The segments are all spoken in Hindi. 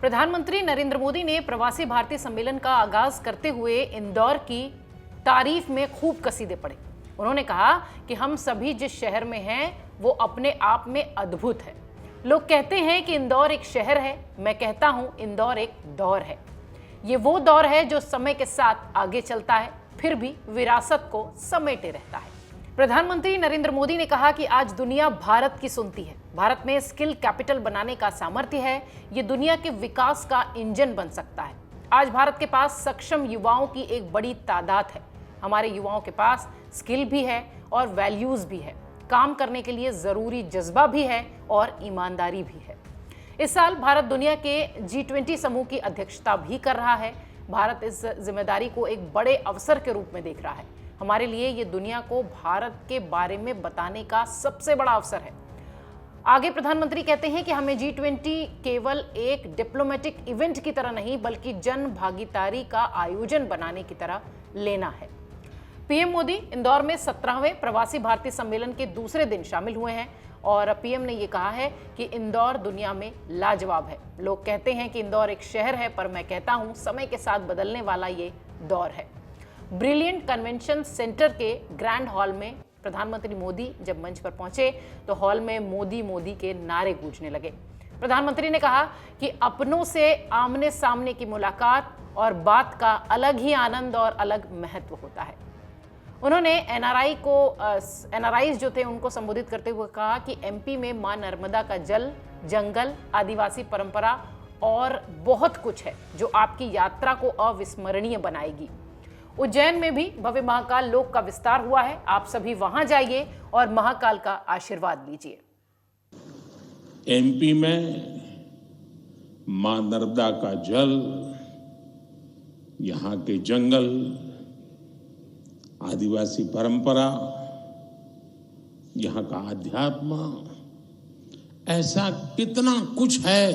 प्रधानमंत्री नरेंद्र मोदी ने प्रवासी भारतीय सम्मेलन का आगाज करते हुए इंदौर की तारीफ में खूब कसीदे पढ़े। उन्होंने कहा कि हम सभी जिस शहर में हैं वो अपने आप में अद्भुत है। लोग कहते हैं कि इंदौर एक शहर है, मैं कहता हूं इंदौर एक दौर है। ये वो दौर है जो समय के साथ आगे चलता है, फिर भी विरासत को समेटे रहता है। प्रधानमंत्री नरेंद्र मोदी ने कहा कि आज दुनिया भारत की सुनती है। भारत में स्किल कैपिटल बनाने का सामर्थ्य है। ये दुनिया के विकास का इंजन बन सकता है। आज भारत के पास सक्षम युवाओं की एक बड़ी तादाद है। हमारे युवाओं के पास स्किल भी है और वैल्यूज भी है। काम करने के लिए जरूरी जज्बा भी है और ईमानदारी भी है। इस साल भारत दुनिया के G20 समूह की अध्यक्षता भी कर रहा है। भारत इस जिम्मेदारी को एक बड़े अवसर के रूप में देख रहा है। हमारे लिए ये दुनिया को भारत के बारे में बताने का सबसे बड़ा अवसर है। आगे प्रधानमंत्री कहते हैं कि हमें G20 केवल एक डिप्लोमेटिक इवेंट की तरह नहीं बल्कि जन भागीदारी का आयोजन बनाने की तरह लेना है। पीएम मोदी इंदौर में 17वें प्रवासी भारतीय सम्मेलन के दूसरे दिन शामिल हुए हैं और पीएम ने यह कहा है कि इंदौर दुनिया में लाजवाब है। लोग कहते हैं कि इंदौर एक शहर है, पर मैं कहता हूं समय के साथ बदलने वाला ये दौर है। ब्रिलियंट कन्वेंशन सेंटर के ग्रैंड हॉल में प्रधानमंत्री मोदी जब मंच पर पहुंचे तो हॉल में मोदी मोदी के नारे गूंजने लगे। प्रधानमंत्री ने कहा कि अपनों से आमने सामने की मुलाकात और बात का अलग ही आनंद और अलग महत्व होता है। उन्होंने एनआरआईज जो थे उनको संबोधित करते हुए कहा कि एमपी में मां नर्मदा का जल, जंगल, आदिवासी परंपरा और बहुत कुछ है जो आपकी यात्रा को अविस्मरणीय बनाएगी। उज्जैन में भी भव्य महाकाल लोक का विस्तार हुआ है। आप सभी वहां जाइए और महाकाल का आशीर्वाद लीजिए। एमपी में मां नर्मदा का जल, यहाँ के जंगल, आदिवासी परंपरा, यहाँ का अध्यात्म, ऐसा कितना कुछ है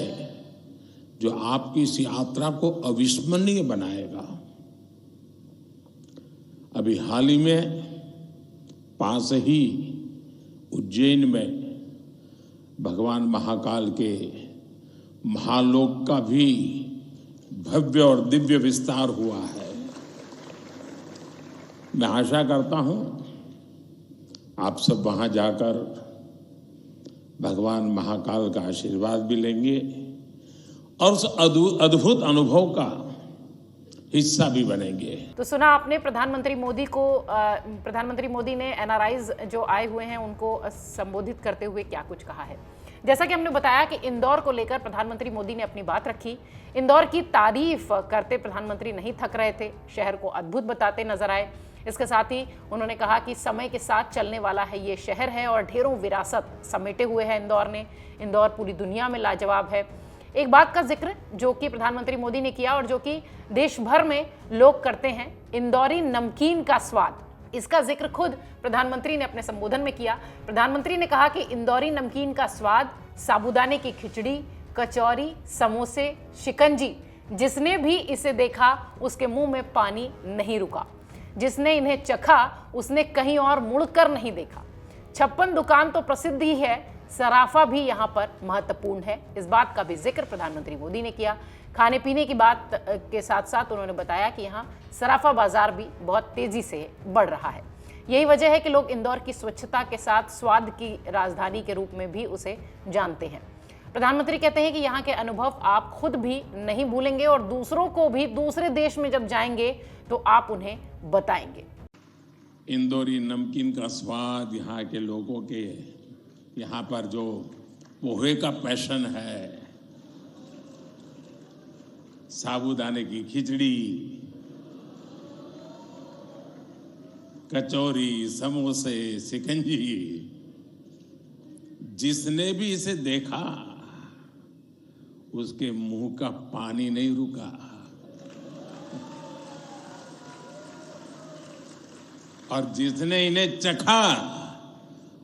जो आपकी इस यात्रा को अविस्मरणीय बनाएगा। अभी हाल ही में पास ही उज्जैन में भगवान महाकाल के महालोक का भी भव्य और दिव्य विस्तार हुआ है। मैं आशा करता हूं आप सब वहां जाकर भगवान महाकाल का आशीर्वाद भी लेंगे और उस अद्भुत अनुभव का हिस्सा भी बनेंगे। तो सुना आपने प्रधानमंत्री मोदी ने एनआरआईज जो आए हुए हैं उनको संबोधित करते हुए क्या कुछ कहा है। जैसा कि हमने बताया कि इंदौर को लेकर प्रधानमंत्री मोदी ने अपनी बात रखी। इंदौर की तारीफ करते प्रधानमंत्री नहीं थक रहे थे, शहर को अद्भुत बताते नजर आए। इसके साथ ही उन्होंने कहा कि समय के साथ चलने वाला है ये शहर है और ढेरों विरासत समेटे हुए है इंदौर ने। इंदौर पूरी दुनिया में लाजवाब है। एक बात का जिक्र जो कि प्रधानमंत्री मोदी ने किया और जो कि देश भर में लोग करते हैं, इंदौरी नमकीन का स्वाद। इसका जिक्र खुद प्रधानमंत्री ने अपने संबोधन में किया। प्रधानमंत्री ने कहा कि इंदौरी नमकीन का स्वाद, साबूदाने की खिचड़ी, कचौरी, समोसे, शिकंजी, जिसने भी इसे देखा उसके मुंह में पानी नहीं रुका। जिसने इन्हें चखा उसने कहीं और मुड़कर नहीं देखा। 56 दुकान तो प्रसिद्ध ही है, सराफा भी यहाँ पर महत्वपूर्ण है। इस बात का भी जिक्र प्रधानमंत्री मोदी ने किया। खाने पीने की बात के साथ साथ उन्होंने बताया कि यहाँ सराफा बाजार भी बहुत तेजी से बढ़ रहा है। यही वजह है कि लोग इंदौर की स्वच्छता के साथ स्वाद की राजधानी के रूप में भी उसे जानते हैं। प्रधानमंत्री कहते हैं कि यहाँ के अनुभव आप खुद भी नहीं भूलेंगे और दूसरों को भी दूसरे देश में जब जाएंगे तो आप उन्हें बताएंगे। इंदौरी नमकीन का स्वाद, यहाँ के लोगों के यहाँ पर जो पोहे का पैशन है, साबूदाने की खिचड़ी, कचौरी, समोसे, शिकंजी, जिसने भी इसे देखा उसके मुंह का पानी नहीं रुका और जिसने इन्हें चखा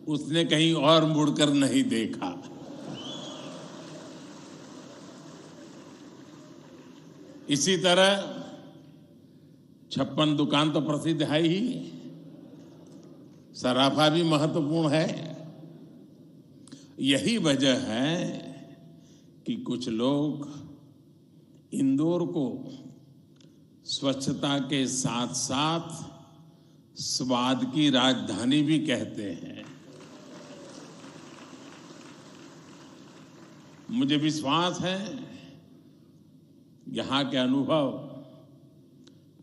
उसने कहीं और मुड़कर नहीं देखा। इसी तरह 56 दुकान तो प्रसिद्ध है ही, सराफा भी महत्वपूर्ण है। यही वजह है कि कुछ लोग इंदौर को स्वच्छता के साथ साथ स्वाद की राजधानी भी कहते हैं। मुझे विश्वास है यहाँ के अनुभव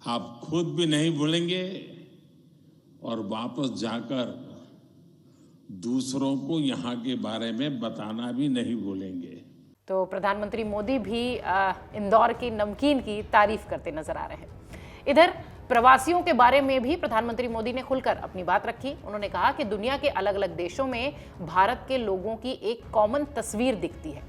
आप खुद भी नहीं भूलेंगे और वापस जाकर दूसरों को यहाँ के बारे में बताना भी नहीं भूलेंगे। तो प्रधानमंत्री मोदी भी इंदौर की नमकीन की तारीफ करते नजर आ रहे हैं। इधर प्रवासियों के बारे में भी प्रधानमंत्री मोदी ने खुलकर अपनी बात रखी। उन्होंने कहा कि दुनिया के अलग अलग देशों में भारत के लोगों की एक कॉमन तस्वीर दिखती है।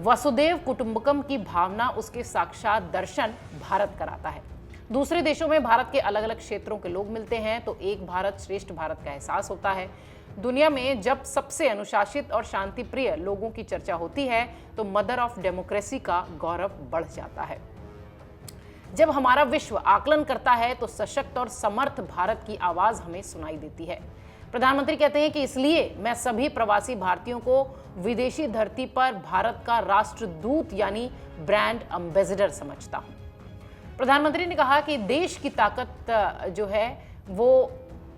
वसुदेव कुटुंबकम की भावना, उसके साक्षात दर्शन भारत कराता है। दूसरे देशों में भारत के अलग अलग क्षेत्रों के लोग मिलते हैं तो एक भारत श्रेष्ठ भारत का एहसास होता है। दुनिया में जब सबसे अनुशासित और शांति प्रिय लोगों की चर्चा होती है तो मदर ऑफ डेमोक्रेसी का गौरव बढ़ जाता है। जब हमारा विश्व आकलन करता है तो सशक्त और समर्थ भारत की आवाज हमें सुनाई देती है। प्रधानमंत्री कहते हैं कि इसलिए मैं सभी प्रवासी भारतीयों को विदेशी धरती पर भारत का राष्ट्रदूत यानी ब्रांड एम्बेसडर समझता हूं। प्रधानमंत्री ने कहा कि देश की ताकत जो है वो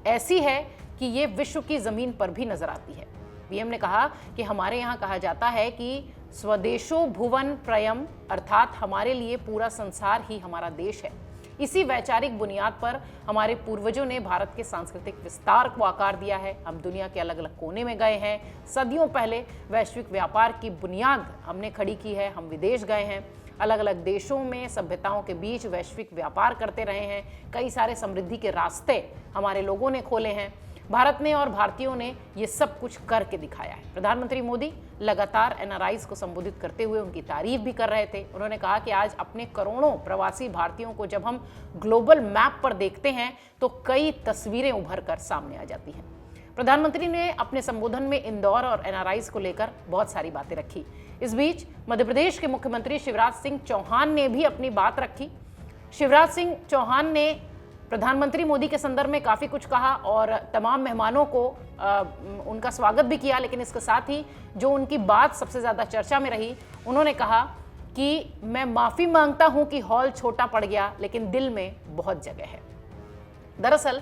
ऐसी है कि ये विश्व की जमीन पर भी नजर आती है। पीएम ने कहा कि हमारे यहाँ कहा जाता है कि स्वदेशो भुवन प्रयम, अर्थात हमारे लिए पूरा संसार ही हमारा देश है। इसी वैचारिक बुनियाद पर हमारे पूर्वजों ने भारत के सांस्कृतिक विस्तार को आकार दिया है। हम दुनिया के अलग अलग कोने में गए हैं। सदियों पहले वैश्विक व्यापार की बुनियाद हमने खड़ी की है। हम विदेश गए हैं, अलग अलग देशों में सभ्यताओं के बीच वैश्विक व्यापार करते रहे हैं। कई सारे समृद्धि के रास्ते हमारे लोगों ने खोले हैं। भारत ने और भारतीयों ने ये सब कुछ करके दिखाया है। प्रधानमंत्री मोदी लगातार एनआरआईज को संबोधित करते हुए उनकी तारीफ भी कर रहे थे। उन्होंने कहा कि आज अपने करोड़ों प्रवासी भारतीयों को जब हम ग्लोबल मैप पर देखते हैं तो कई तस्वीरें उभर कर सामने आ जाती हैं। प्रधानमंत्री ने अपने संबोधन में इंदौर और एनआरआईज को लेकर बहुत सारी बातें रखी। इस बीच मध्य प्रदेश के मुख्यमंत्री शिवराज सिंह चौहान ने भी अपनी बात रखी। शिवराज सिंह चौहान ने प्रधानमंत्री मोदी के संदर्भ में काफ़ी कुछ कहा और तमाम मेहमानों को उनका स्वागत भी किया। लेकिन इसके साथ ही जो उनकी बात सबसे ज़्यादा चर्चा में रही, उन्होंने कहा कि मैं माफ़ी मांगता हूं कि हॉल छोटा पड़ गया, लेकिन दिल में बहुत जगह है। दरअसल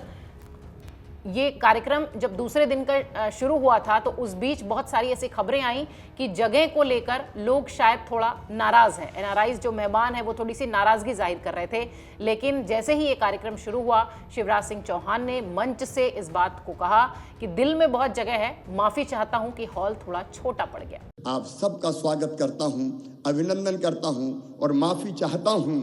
ये कार्यक्रम जब दूसरे दिन का शुरू हुआ था तो उस बीच बहुत सारी ऐसी खबरें आई कि जगह को लेकर लोग शायद थोड़ा नाराज हैं। एनआरआईज जो मेहमान है वो थोड़ी सी नाराजगी जाहिर कर रहे थे। लेकिन जैसे ही ये कार्यक्रम शुरू हुआ, शिवराज सिंह चौहान ने मंच से इस बात को कहा कि दिल में बहुत जगह है, माफी चाहता हूं कि हॉल थोड़ा छोटा पड़ गया। आप सबका स्वागत करता हूं, अभिनंदन करता हूं और माफी चाहता हूं।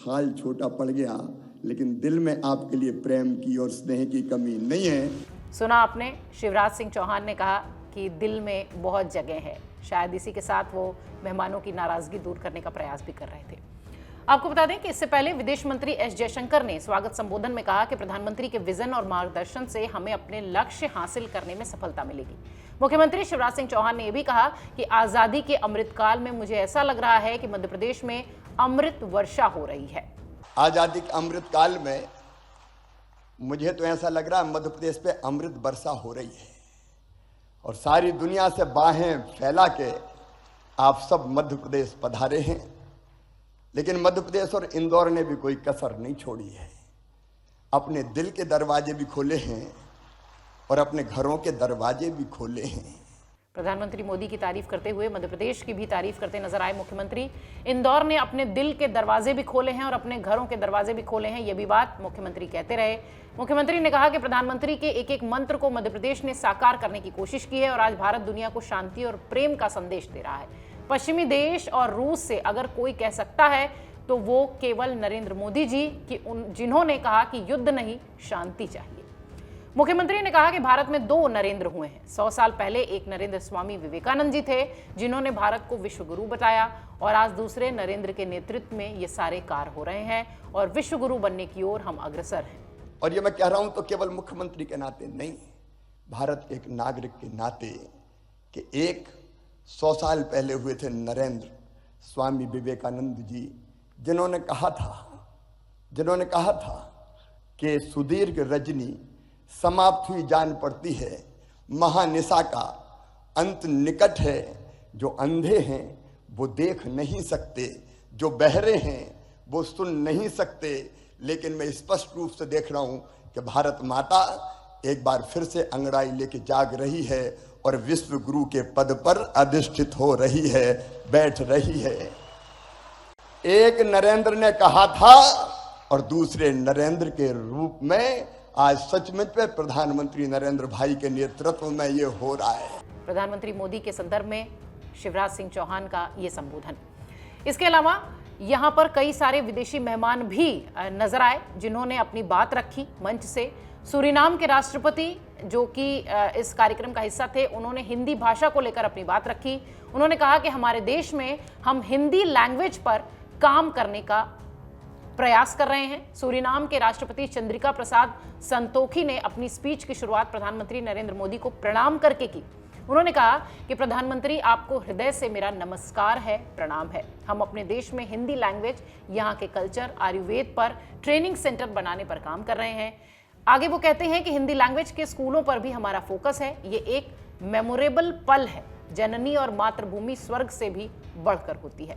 हॉल छोटा पड़ गया, लेकिन दिल में आपके लिए प्रेम की और स्नेह की कमी नहीं है। सुना आपने, शिवराज सिंह चौहान ने कहा कि दिल में बहुत जगह है। शायद इसी के साथ वो मेहमानों की नाराजगी दूर करने का प्रयास भी कर रहे थे। आपको बता दें कि इससे पहले विदेश मंत्री एस जयशंकर ने स्वागत संबोधन में कहा कि प्रधानमंत्री के विजन और मार्गदर्शन से हमें अपने लक्ष्य हासिल करने में सफलता मिलेगी। मुख्यमंत्री शिवराज सिंह चौहान ने यह भी कहा कि आजादी के अमृतकाल में मुझे ऐसा लग रहा है कि मध्य प्रदेश में अमृत वर्षा हो रही है। आजादी के अमृत काल में मुझे तो ऐसा लग रहा है मध्य प्रदेश पे अमृत वर्षा हो रही है और सारी दुनिया से बाहें फैला के आप सब मध्य प्रदेश पधारे हैं। लेकिन मध्य प्रदेश और इंदौर ने भी कोई कसर नहीं छोड़ी है। अपने दिल के दरवाजे भी खोले हैं और अपने घरों के दरवाजे भी खोले हैं। प्रधानमंत्री मोदी की तारीफ करते हुए मध्य प्रदेश की भी तारीफ करते नजर आए मुख्यमंत्री। इंदौर ने अपने दिल के दरवाजे भी खोले हैं और अपने घरों के दरवाजे भी खोले हैं, ये भी बात मुख्यमंत्री कहते रहे। मुख्यमंत्री ने कहा कि प्रधानमंत्री के एक एक मंत्र को मध्य प्रदेश ने साकार करने की कोशिश की है और आज भारत दुनिया को शांति और प्रेम का संदेश दे रहा है। पश्चिमी देश और रूस से अगर कोई कह सकता है तो वो केवल नरेंद्र मोदी जी की जिन्होंने कहा कि युद्ध नहीं, शांति चाहिए। मुख्यमंत्री ने कहा कि भारत में 2 नरेंद्र हुए हैं। 100 साल पहले एक नरेंद्र स्वामी विवेकानंद जी थे जिन्होंने भारत को विश्व गुरु बताया और आज दूसरे नरेंद्र के नेतृत्व में ये सारे कार्य हो रहे हैं और विश्व गुरु बनने की ओर हम अग्रसर हैं। और ये मैं कह रहा हूं तो केवल मुख्यमंत्री के नाते नहीं, भारत एक नागरिक के नाते कि 100 साल पहले हुए थे नरेंद्र स्वामी विवेकानंद जी, जिन्होंने कहा था कि सुदीर्घ रजनी समाप्त हुई जान पड़ती है, महानिशा का अंत निकट है, जो अंधे हैं वो देख नहीं सकते, जो बहरे हैं वो सुन नहीं सकते, लेकिन मैं स्पष्ट रूप से देख रहा हूं कि भारत माता एक बार फिर से अंगड़ाई लेके जाग रही है और विश्व गुरु के पद पर अधिष्ठित हो रही है, बैठ रही है। एक नरेंद्र ने कहा था और दूसरे नरेंद्र के रूप में आज सचमुच में प्रधानमंत्री नरेंद्र भाई के नेतृत्व में ये हो रहा है। प्रधानमंत्री मोदी के संदर्भ में शिवराज सिंह चौहान का ये संबोधन। इसके अलावा यहाँ पर कई सारे विदेशी मेहमान भी नजर आए जिन्होंने अपनी बात रखी मंच से। सूरीनाम के राष्ट्रपति जो कि इस कार्यक्रम का हिस्सा थे, उन्होंने हिंदी भाषा को लेकर अपनी बात रखी। उन्होंने कहा कि हमारे देश में हम हिंदी लैंग्वेज पर काम करने का प्रयास कर रहे हैं। सूरीनाम के राष्ट्रपति चंद्रिका प्रसाद संतोखी ने अपनी स्पीच की शुरुआत प्रधानमंत्री नरेंद्र मोदी को प्रणाम करके की। उन्होंने कहा कि प्रधानमंत्री, आपको हृदय से मेरा नमस्कार है, प्रणाम है। हम अपने देश में हिंदी लैंग्वेज, यहाँ के कल्चर, आयुर्वेद पर ट्रेनिंग सेंटर बनाने पर काम कर रहे हैं। आगे वो कहते हैं कि हिंदी लैंग्वेज के स्कूलों पर भी हमारा फोकस है। ये एक मेमोरेबल पल है। जननी और मातृभूमि स्वर्ग से भी बढ़कर होती है।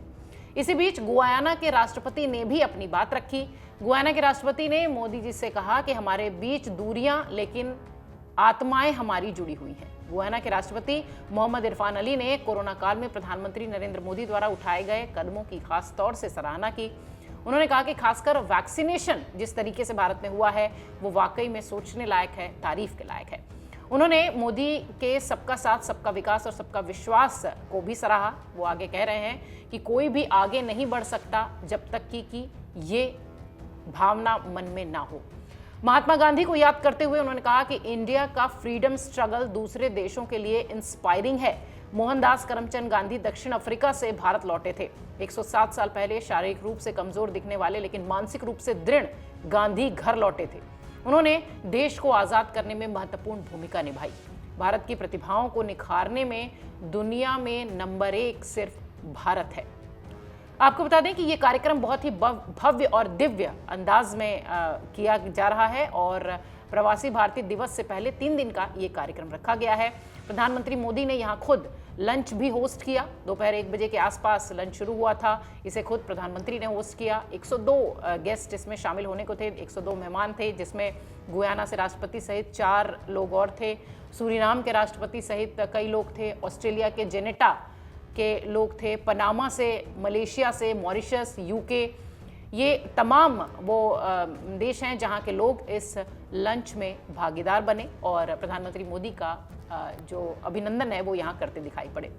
इसी बीच गुयाना के राष्ट्रपति ने भी अपनी बात रखी। गुयाना के राष्ट्रपति ने मोदी जी से कहा कि हमारे बीच दूरियां लेकिन आत्माएं हमारी जुड़ी हुई हैं। गुयाना के राष्ट्रपति मोहम्मद इरफान अली ने कोरोना काल में प्रधानमंत्री नरेंद्र मोदी द्वारा उठाए गए कदमों की खास तौर से सराहना की। उन्होंने कहा कि खासकर वैक्सीनेशन जिस तरीके से भारत में हुआ है वो वाकई में सोचने लायक है, तारीफ के लायक है। उन्होंने मोदी के सबका साथ, सबका विकास और सबका विश्वास को भी सराहा। वो आगे कह रहे हैं कि कोई भी आगे नहीं बढ़ सकता जब तक कि ये भावना मन में ना हो। महात्मा गांधी को याद करते हुए उन्होंने कहा कि इंडिया का फ्रीडम स्ट्रगल दूसरे देशों के लिए इंस्पायरिंग है। मोहनदास करमचंद गांधी दक्षिण अफ्रीका से भारत लौटे थे। 107 साल पहले शारीरिक रूप से कमजोर दिखने वाले लेकिन मानसिक रूप से दृढ़ गांधी घर लौटे थे। उन्होंने देश को आजाद करने में महत्वपूर्ण भूमिका निभाई। भारत की प्रतिभाओं को निखारने में दुनिया में नंबर 1 सिर्फ भारत है। आपको बता दें कि ये कार्यक्रम बहुत ही भव्य और दिव्य अंदाज में किया जा रहा है और प्रवासी भारतीय दिवस से पहले 3 दिन का ये कार्यक्रम रखा गया है। प्रधानमंत्री मोदी ने यहाँ खुद लंच भी होस्ट किया। दोपहर 1 बजे के आसपास लंच शुरू हुआ था। इसे खुद प्रधानमंत्री ने होस्ट किया। 102 गेस्ट इसमें शामिल होने को थे, 102 मेहमान थे, जिसमें गुयाना से राष्ट्रपति सहित 4 लोग और थे। सूरीनाम के राष्ट्रपति सहित कई लोग थे। ऑस्ट्रेलिया के जेनेटा के लोग थे। पनामा से, मलेशिया से, मॉरिशस, यूके, ये तमाम वो देश हैं जहां के लोग इस लंच में भागीदार बने और प्रधानमंत्री मोदी का जो अभिनंदन है वो यहां करते दिखाई पड़े।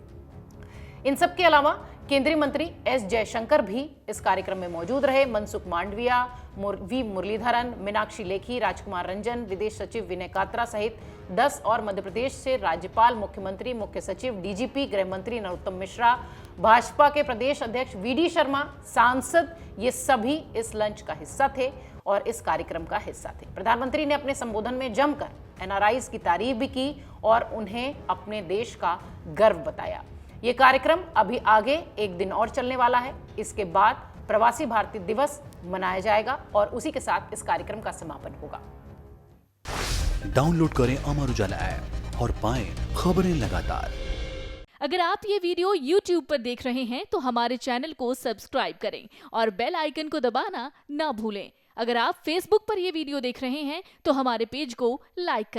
इन सब के अलावा केंद्रीय मंत्री एस जयशंकर भी इस कार्यक्रम में मौजूद रहे। मनसुख मांडविया, वी मुरलीधरन, मीनाक्षी लेखी, राजकुमार रंजन, विदेश सचिव विनय कात्रा सहित 10 और मध्य प्रदेश से राज्यपाल, मुख्यमंत्री, मुख्य सचिव, डीजीपी, गृह मंत्री नरोत्तम मिश्रा, भाजपा के प्रदेश अध्यक्ष वी.डी. शर्मा, सांसद, ये सभी इस लंच का हिस्सा थे और इस कार्यक्रम का हिस्सा थे। प्रधानमंत्री ने अपने संबोधन में जमकर एनआरआईज की तारीफ भी की और उन्हें अपने देश का गर्व बताया। ये कार्यक्रम अभी आगे 1 दिन और चलने वाला है। इसके बाद प्रवासी भारतीय दिवस मनाया जाएगा और उसी के साथ इस कार्यक्रम का समापन होगा। डाउनलोड करें अमर उजाला ऐप और पाएं खबरें लगातार। अगर आप ये वीडियो YouTube पर देख रहे हैं तो हमारे चैनल को सब्सक्राइब करें और बेल आइकन को दबाना ना भूलें। अगर आप Facebook पर ये वीडियो देख रहे हैं तो हमारे पेज को लाइक करें।